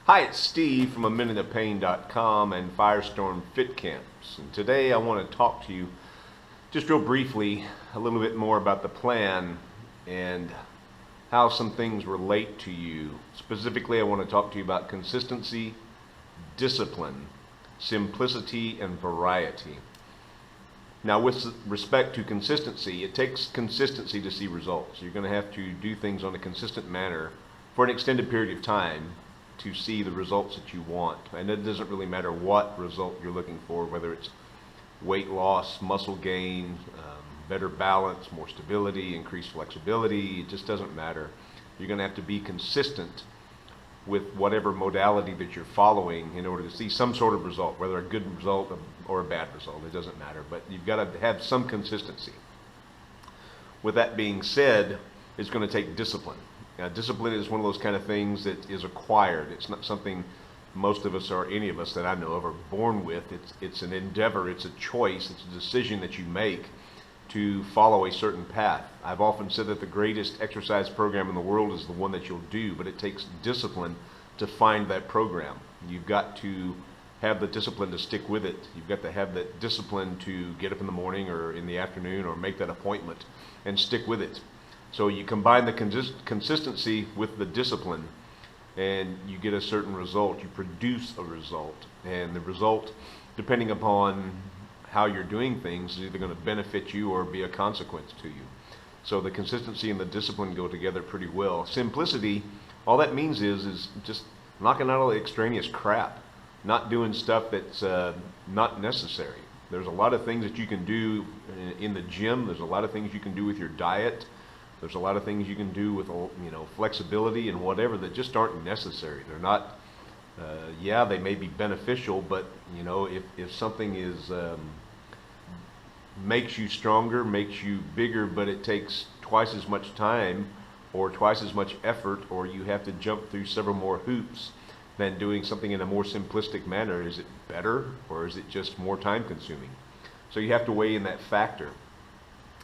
Hi, it's Steve from AMinuteOfPain.com and Firestorm Fit Camps. And today I want to talk to you just real briefly a little bit more about the plan and how some things relate to you. Specifically, I want to talk to you about consistency, discipline, simplicity, and variety. Now, with respect to consistency, it takes consistency to see results. You're going to have to do things on a consistent manner for an extended period of time to see the results that you want. And it doesn't really matter what result you're looking for, whether it's weight loss, muscle gain, better balance, more stability, increased flexibility. It just doesn't matter. You're going to have to be consistent with whatever modality that you're following in order to see some sort of result, whether a good result or a bad result. It doesn't matter, but you've got to have some consistency. With that being said, it's going to take discipline. Now, discipline is one of those kind of things that is acquired. It's not something most of us or any of us that I know of are born with. It's an endeavor, it's a choice, it's a decision that you make to follow a certain path. I've often said that the greatest exercise program in the world is the one that you'll do, but it takes discipline to find that program. You've got to have the discipline to stick with it. You've got to have that discipline to get up in the morning or in the afternoon or make that appointment and stick with it. So you combine the consistency with the discipline and you get a certain result. You produce a result, and the result, depending upon how you're doing things, is either going to benefit you or be a consequence to you. So the consistency and the discipline go together pretty well. Simplicity, all that means is just knocking out all the extraneous crap, not doing stuff that's not necessary. There's a lot of things that you can do in the gym. There's a lot of things you can do with your diet. There's a lot of things you can do with flexibility and whatever that just aren't necessary. They're not. Yeah, they may be beneficial, but if something is makes you stronger, makes you bigger, but it takes twice as much time or twice as much effort, or you have to jump through several more hoops than doing something in a more simplistic manner, is it better or is it just more time consuming? So you have to weigh in that factor.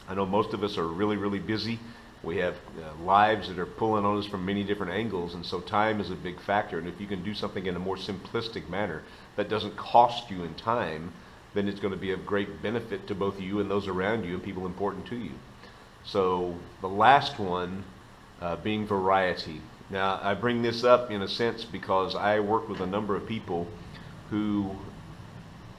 I know most of us are really, really busy. We have lives that are pulling on us from many different angles, and so time is a big factor. And if you can do something in a more simplistic manner that doesn't cost you in time, then it's going to be of great benefit to both you and those around you and people important to you. So the last one being variety. Now, I bring this up in a sense because I work with a number of people who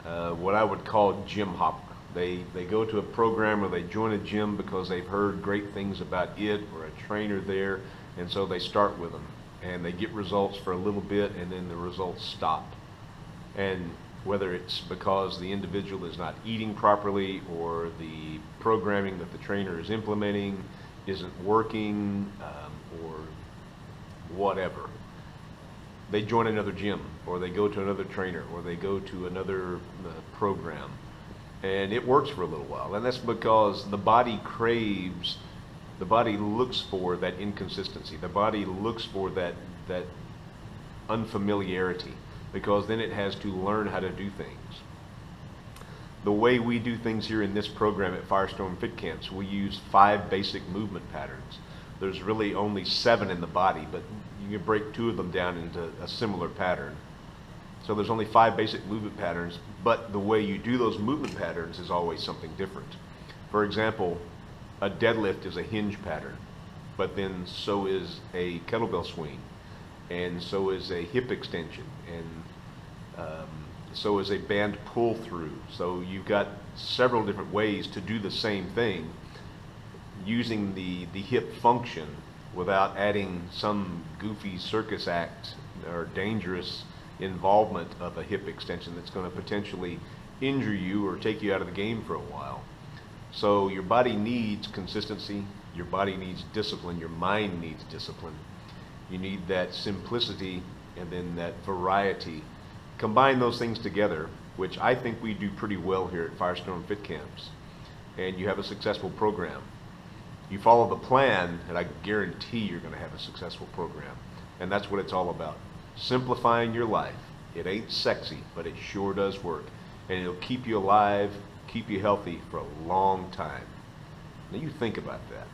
what I would call gym hopper. They go to a program or they join a gym because they've heard great things about it or a trainer there, and so they start with them and they get results for a little bit and then the results stop. And whether it's because the individual is not eating properly or the programming that the trainer is implementing isn't working or whatever, they join another gym or they go to another trainer or they go to another program, and it works for a little while. And that's because the body craves, the body looks for that inconsistency. The body looks for that unfamiliarity, because then it has to learn how to do things. The way we do things here in this program at Firestorm Fit Camps, we use 5 basic movement patterns. There's really only 7 in the body, but you can break 2 of them down into a similar pattern. So there's only 5 basic movement patterns, but the way you do those movement patterns is always something different. For example, a deadlift is a hinge pattern, but then so is a kettlebell swing, and so is a hip extension, and so is a band pull through. So you've got several different ways to do the same thing using the hip function without adding some goofy circus act or dangerous involvement of a hip extension that's going to potentially injure you or take you out of the game for a while. So your body needs consistency, your body needs discipline, your mind needs discipline. You need that simplicity and then that variety. Combine those things together, which I think we do pretty well here at Firestorm Fit Camps, and you have a successful program. You follow the plan, and I guarantee you're going to have a successful program. And that's what it's all about. Simplifying your life. It ain't sexy, but it sure does work. And it'll keep you alive, keep you healthy for a long time. Now you think about that.